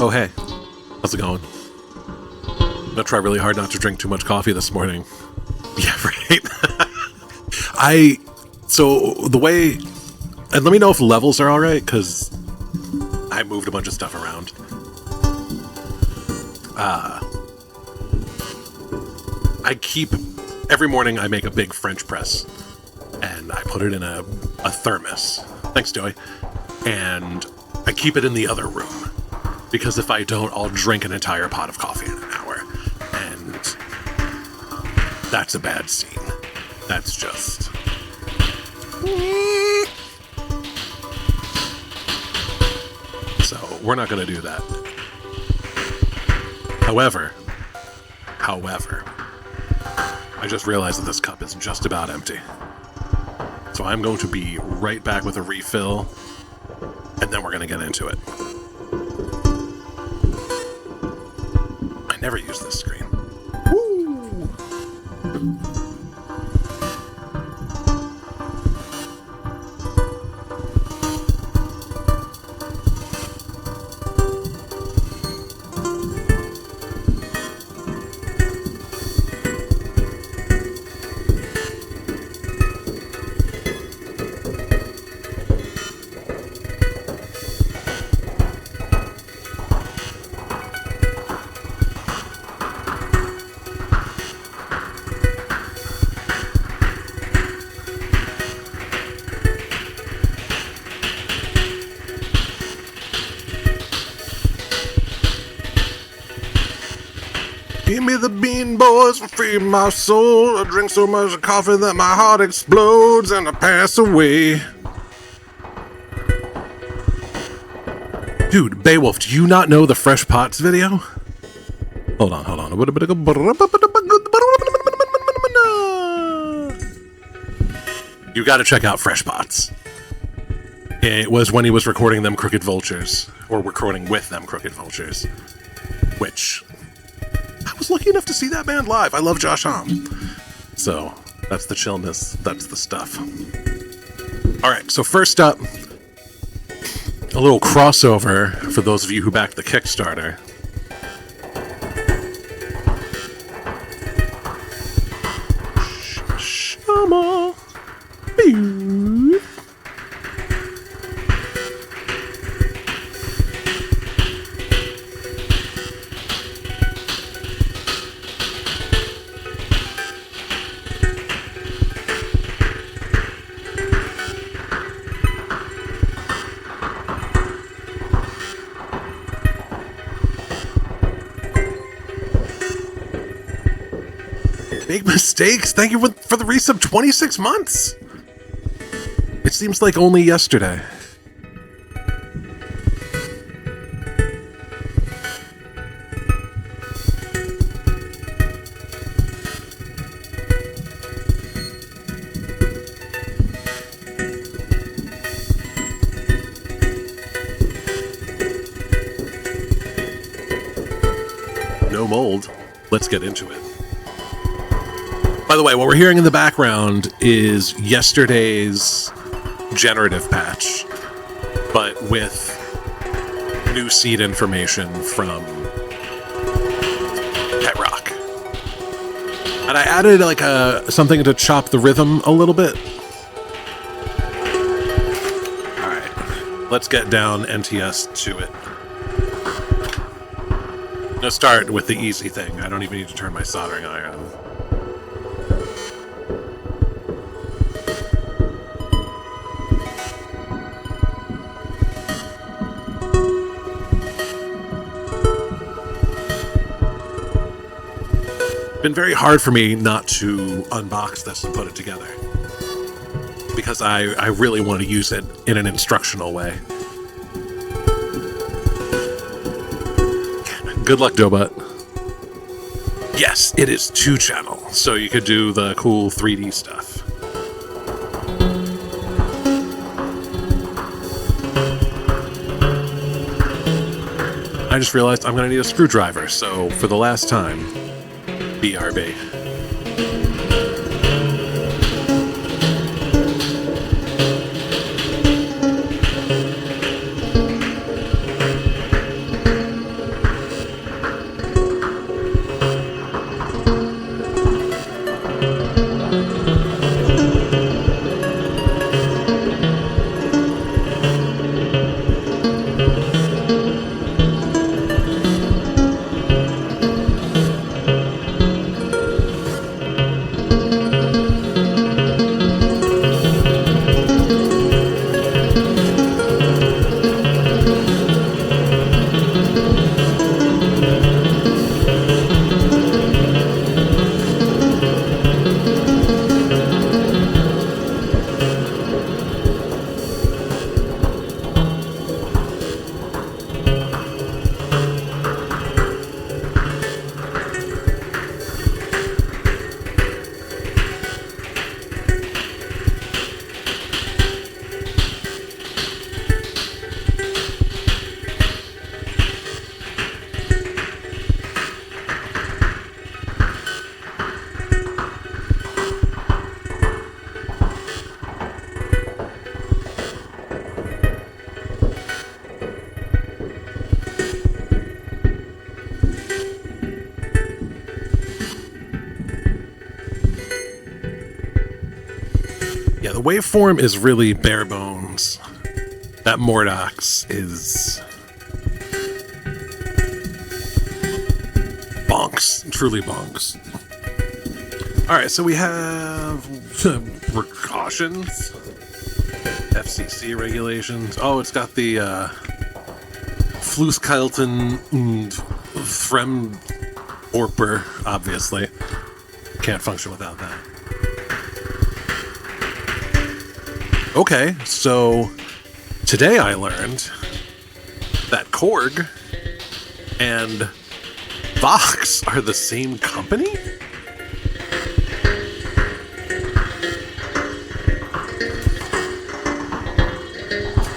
Oh, hey. How's it going? I'm gonna try really hard not to drink too much coffee this morning. Yeah, right? So the way... And let me know if levels are alright, because I moved a bunch of stuff around. Every morning I make a big French press, and I put it in a thermos. Thanks, Joey. And I keep it in the other room, because if I don't, I'll drink an entire pot of coffee in an hour. And that's a bad scene. That's just... So, we're not going to do that. However, I just realized that this cup is just about empty. So I'm going to be right back with a refill, and then we're going to get into it. I never use this screen. Woo! Give me the bean, boys, for feed my soul. I drink so much coffee that my heart explodes and I pass away. Dude, Beowulf, do you not know the Fresh Pots video? Hold on. You gotta check out Fresh Pots. It was when he was recording them Crooked Vultures, or recording with them Crooked Vultures, which... I was lucky enough to see that band live. I love Josh Homme. So, that's the chillness. That's the stuff. Alright, so first up, a little crossover for those of you who backed the Kickstarter. Shama. Pew. Big mistakes. Thank you for the resub. 26 months. It seems like only yesterday. No mold. Let's get into it. By the way, what we're hearing in the background is yesterday's Generative patch, but with new seed information from Pet Rock. And I added like something to chop the rhythm a little bit. Alright, let's get down NTS to it. I'm gonna start with the easy thing. I don't even need to turn my soldering iron on. Been very hard for me not to unbox this and put it together, because I really want to use it in an instructional way. Good luck, Dobut. Yes, it is 2-channel, so you could do the cool 3D stuff. I just realized I'm going to need a screwdriver, so for the last time, BRB. the waveform is really bare bones. That Mordox is bonks, truly bonks. All right, so we have precautions, FCC regulations. Oh, it's got the Flusskalten und Fremdorper, obviously. Can't function without that. Okay, so today I learned that Korg and Vox are the same company?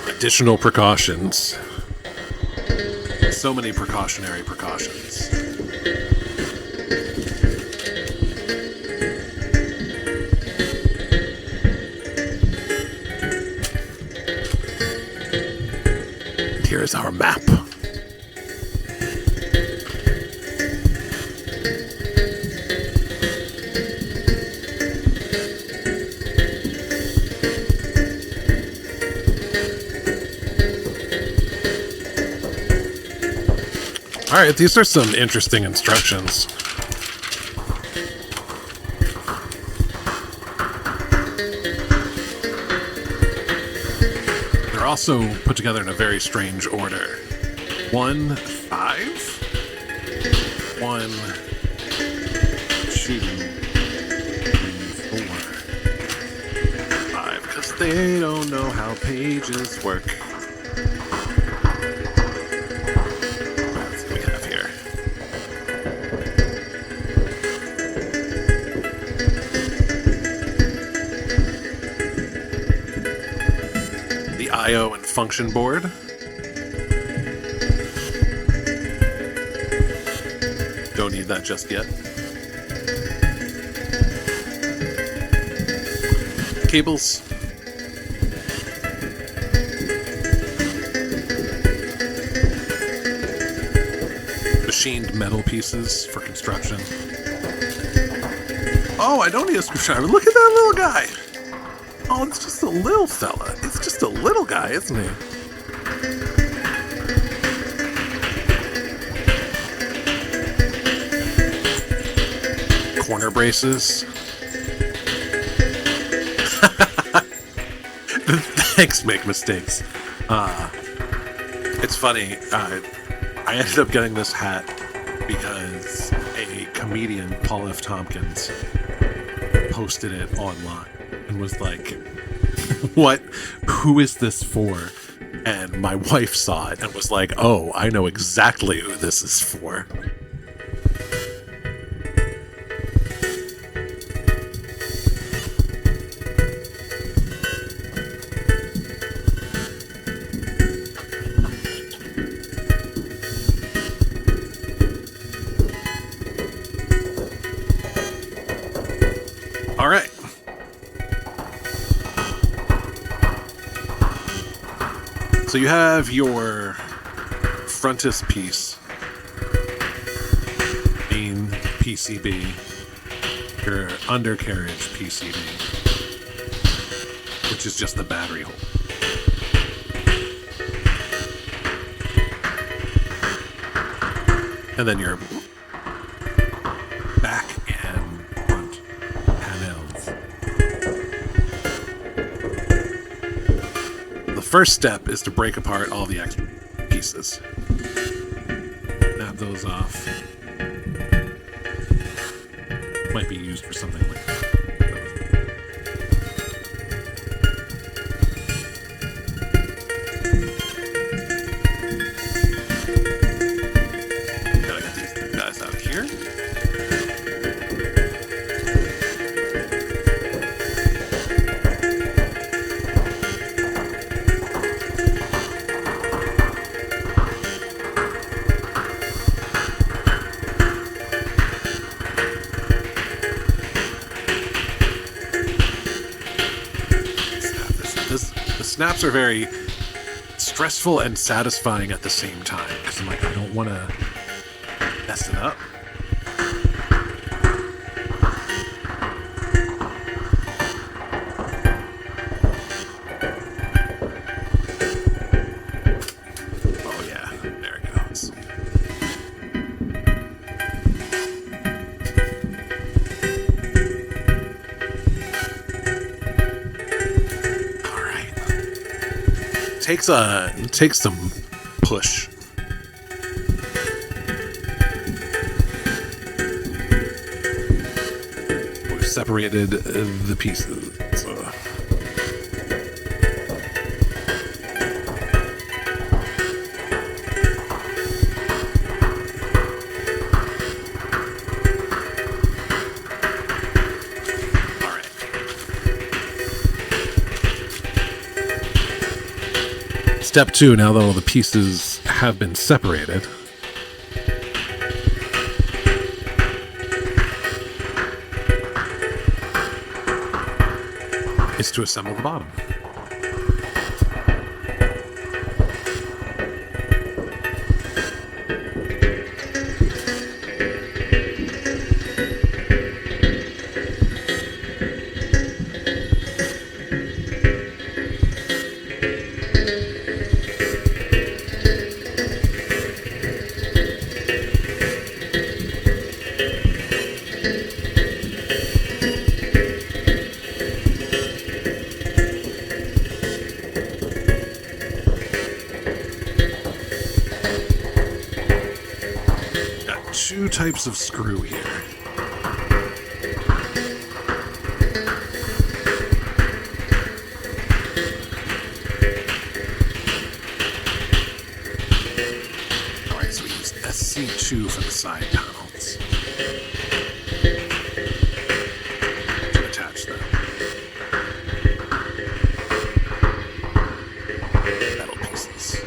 Additional precautions. So many precautionary precautions. Here is our map. All right, these are some interesting instructions. They're also put together in a very strange order. 1, 5, 1, 2, 3, 4, 5, because they don't know how pages work. IO and function board. Don't need that just yet. Cables. Machined metal pieces for construction. Oh, I don't need a screwdriver. Look at that little guy. Oh, it's just a little fella. It's just a little guy, isn't he? Corner braces. Thanks, make mistakes. It's funny. I ended up getting this hat because a comedian, Paul F. Tompkins, posted it online. And was like, what? Who is this for? And my wife saw it and was like, oh, I know exactly who this is for. All right. So you have your frontispiece, main PCB, your undercarriage PCB, which is just the battery hole. And then your back and front panels. The first step is to break apart all the extra pieces. Snap those off. Might be used for something like that. Gotta get these guys out of here. The snaps are very stressful and satisfying at the same time, because I'm like, I don't want to mess it up. takes some push. We've separated the pieces. Step 2, now that all the pieces have been separated, is to assemble the bottom. Two types of screw here. Alright, so we use SC2 for the side panels to attach them. Metal pieces.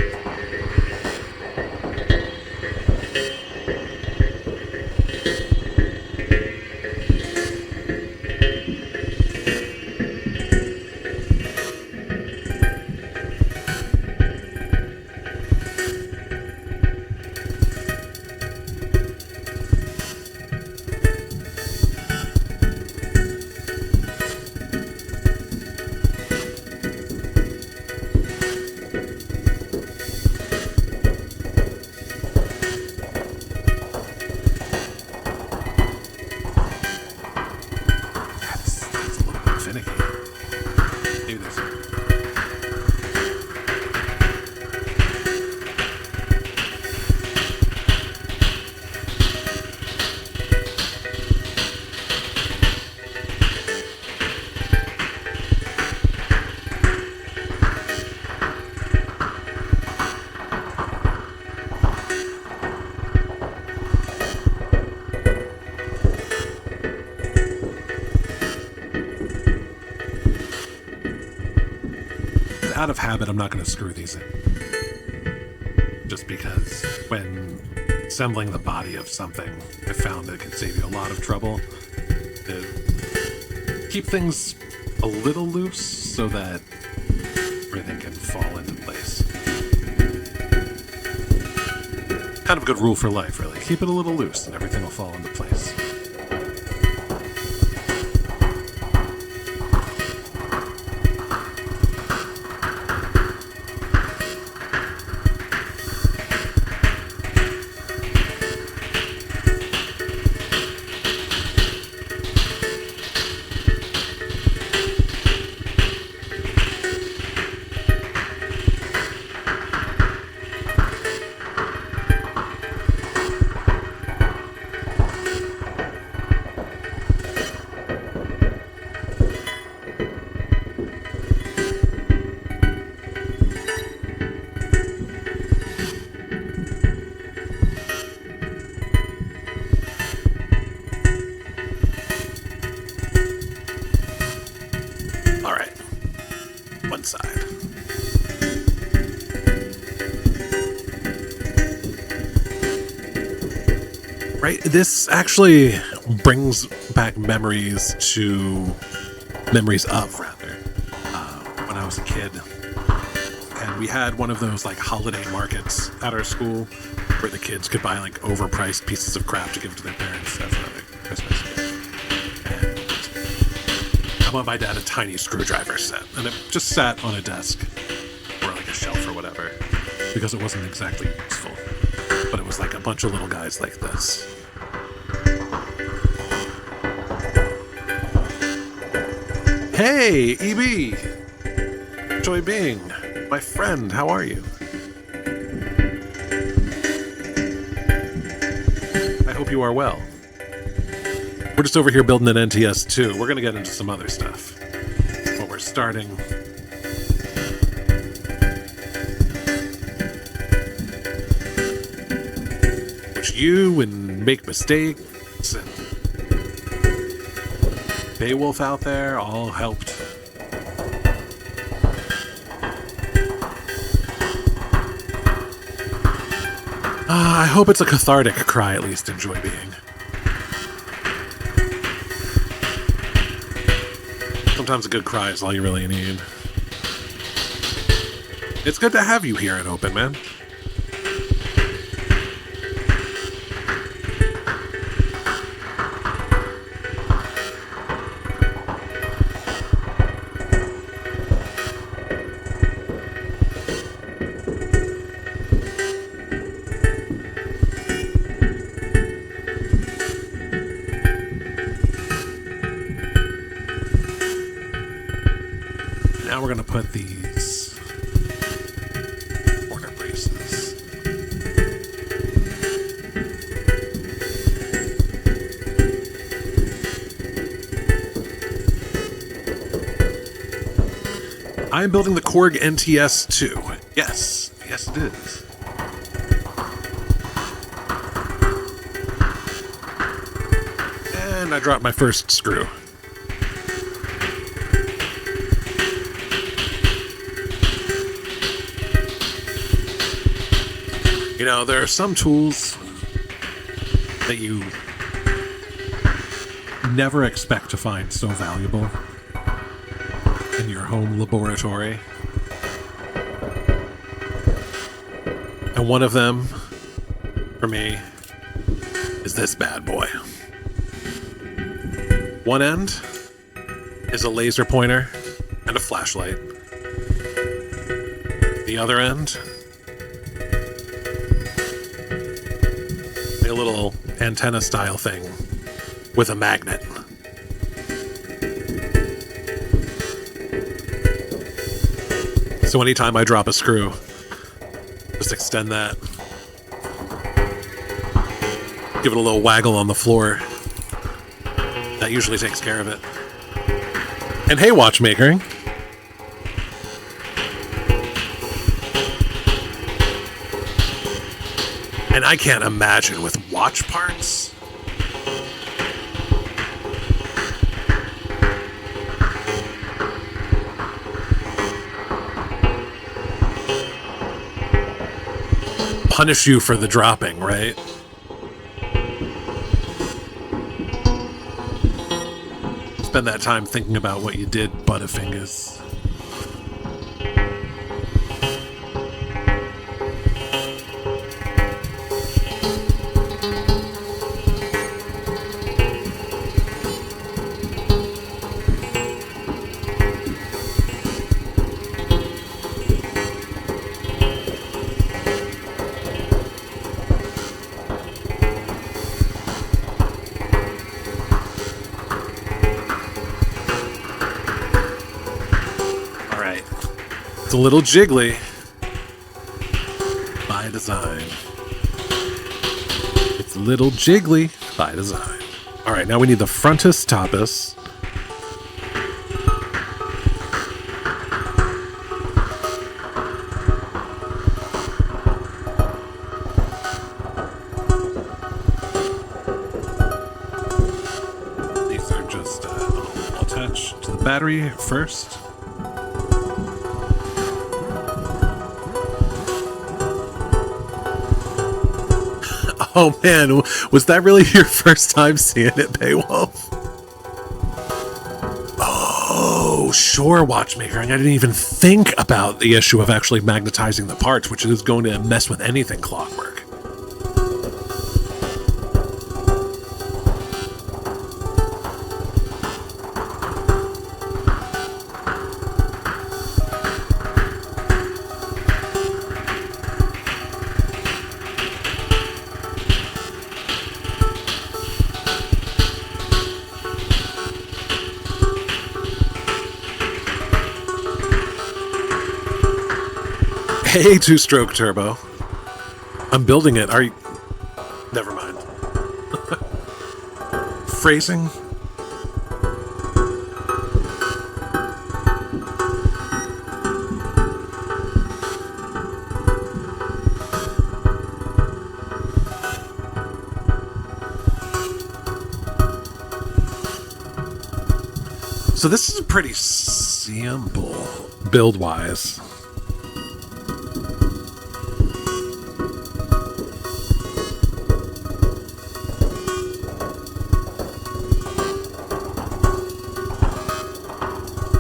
Out of habit, I'm not going to screw these in. Just because when assembling the body of something, I found that it can save you a lot of trouble. Keep things a little loose so that everything can fall into place. Kind of a good rule for life, really. Keep it a little loose and everything will fall into place. Side. Right, this actually brings back memories of when I was a kid, and we had one of those like holiday markets at our school where the kids could buy like overpriced pieces of crap to give to their parents as a Christmas gift. I bought my dad a tiny screwdriver set, and it just sat on a desk or like a shelf or whatever because it wasn't exactly useful, but it was like a bunch of little guys like this. Hey, EB! Joy Bing! My friend, how are you? I hope you are well. We're just over here building an NTS-2. We're going to get into some other stuff. But we're starting... Which you and make mistakes and Beowulf out there all helped. I hope it's a cathartic cry, at least enjoy being. Sometimes a good cry is all you really need. It's good to have you here at Open, man. Now we're going to put these corner braces. I'm building the Korg NTS-2. Yes, yes it is. And I dropped my first screw. You know, there are some tools that you never expect to find so valuable in your home laboratory. And one of them, for me, is this bad boy. One end is a laser pointer and a flashlight. The other end, a little antenna style thing with a magnet. So anytime I drop a screw, just extend that. Give it a little waggle on the floor. That usually takes care of it. And hey, watchmaker. And I can't imagine with watch parts. Punish you for the dropping, right? Spend that time thinking about what you did, Butterfingers. It's a little jiggly by design. It's a little jiggly by design. All right, now we need the frontus topus. These are just attached to the battery first. Oh man, was that really your first time seeing it, Beowulf? Oh, sure, watchmaker. I didn't even think about the issue of actually magnetizing the parts, which is going to mess with anything clockwork. Hey, two-stroke turbo. I'm building it. Are you... Never mind. Phrasing? So this is pretty simple build-wise.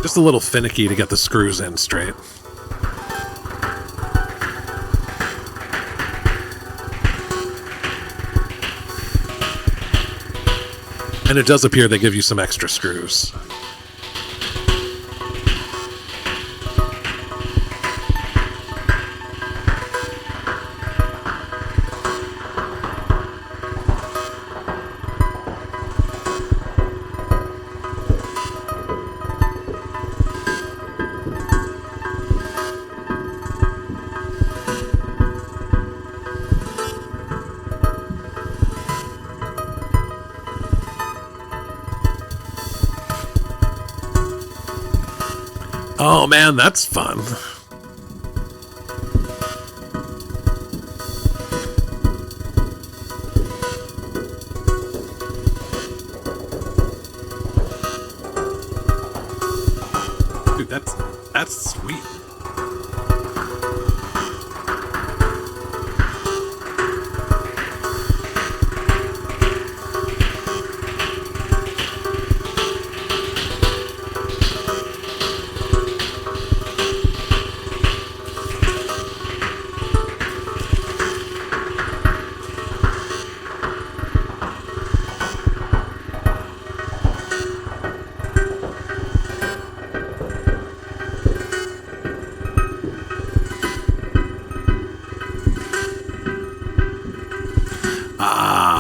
Just a little finicky to get the screws in straight. And it does appear they give you some extra screws. Oh man, that's fun. Dude, that's sweet.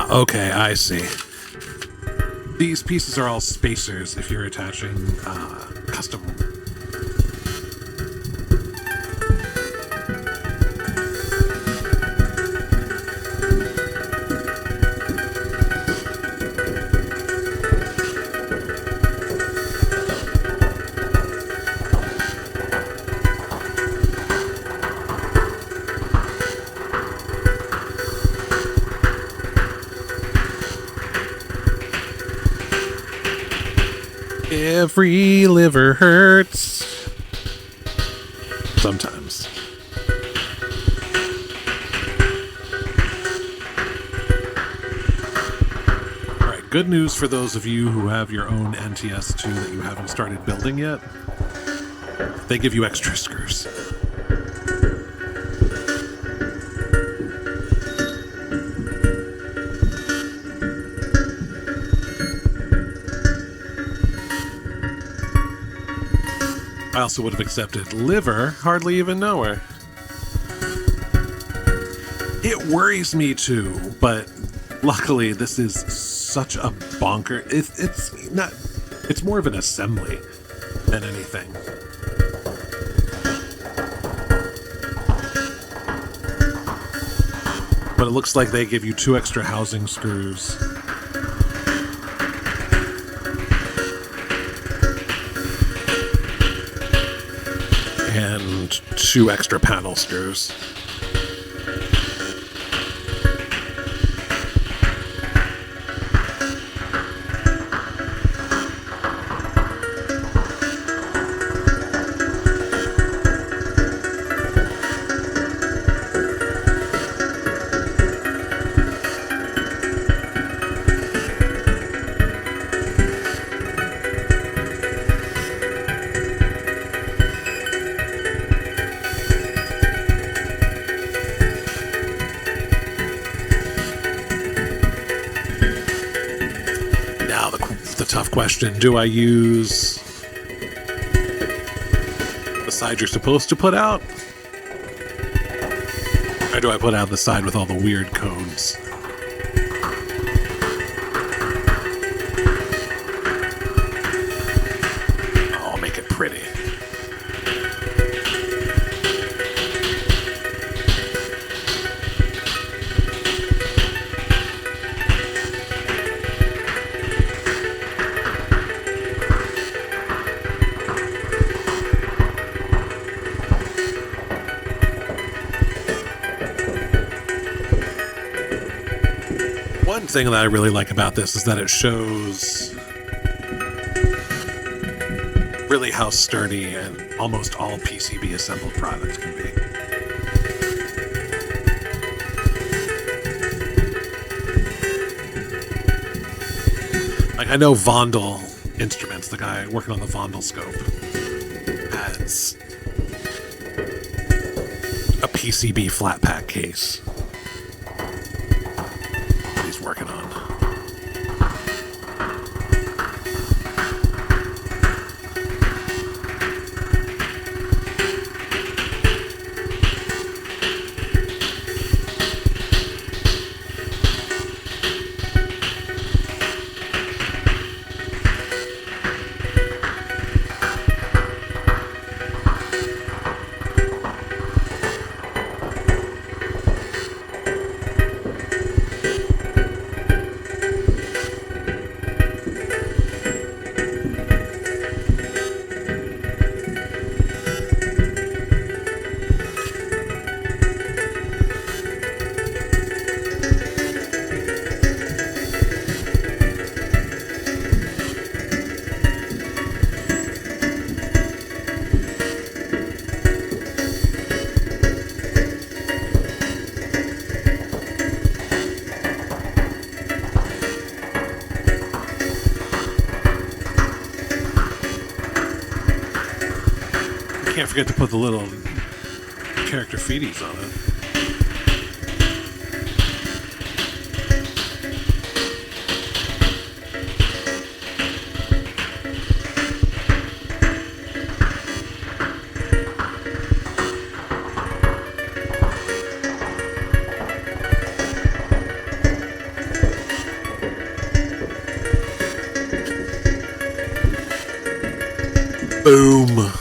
Okay, I see. These pieces are all spacers if you're attaching custom. Every liver hurts. Sometimes. Alright, good news for those of you who have your own NTS-2 that you haven't started building yet. They give you extra screws. I also would have accepted liver, hardly even know her. It worries me too, but luckily this is such a bonker. It's not. It's more of an assembly than anything. But it looks like they give you 2 extra housing screws. And 2 extra panel screws. Tough question. Do I use the side you're supposed to put out? Or do I put out the side with all the weird codes? Oh, I'll make it pretty. One thing that I really like about this is that it shows really how sturdy and almost all PCB assembled products can be. Like, I know Vondel Instruments, the guy working on the Vondel scope, has a PCB flat pack case that he's working on. Can't forget to put the little character feeties on it. Boom.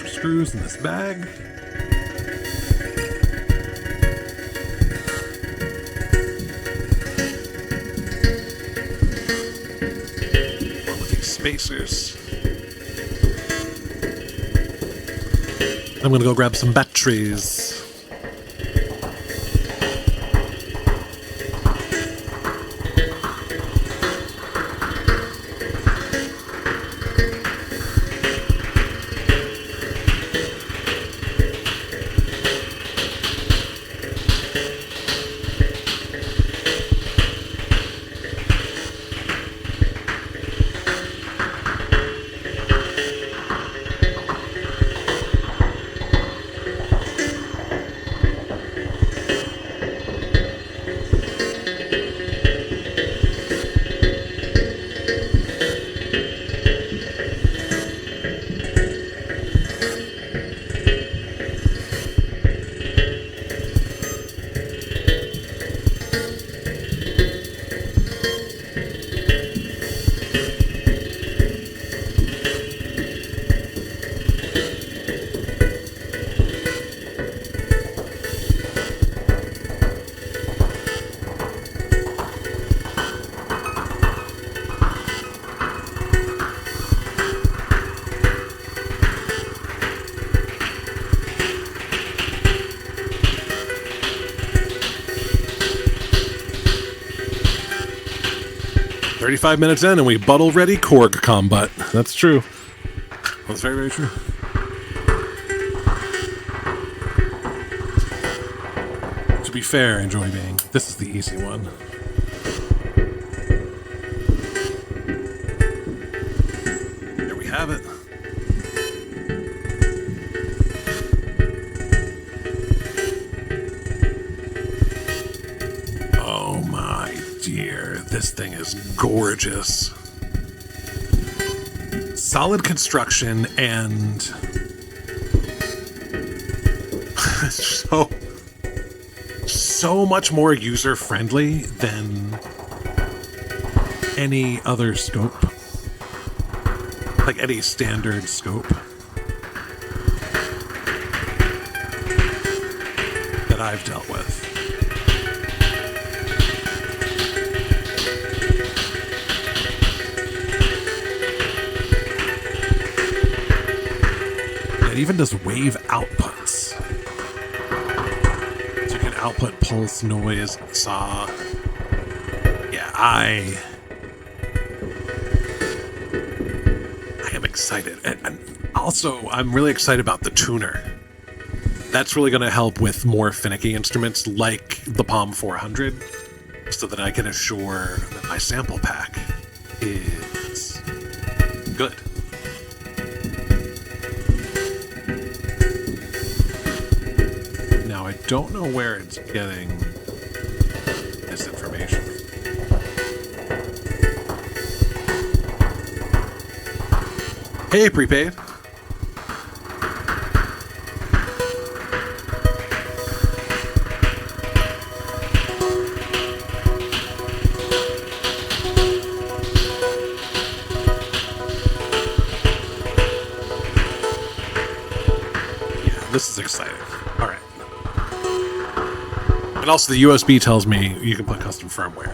Screws in this bag. Along with these spacers. I'm gonna go grab some batteries. "35 minutes in and we bottle ready Korg combat." That's true. That's very, very true. To be fair, Enjoy Being, this is the easy one. There we have it. Oh my dear, this thing is gorgeous. Solid construction and so much more user-friendly than any other scope. Like any standard scope that I've dealt with. It even does wave outputs. output pulse noise saw. Yeah, I am excited. And also, I'm really excited about the tuner. That's really going to help with more finicky instruments like the Palm 400, so that I can assure that my sample pack is good. Now, I don't know where it's getting this information. Hey, prepaid. This is exciting. All right. And also the USB tells me you can put custom firmware.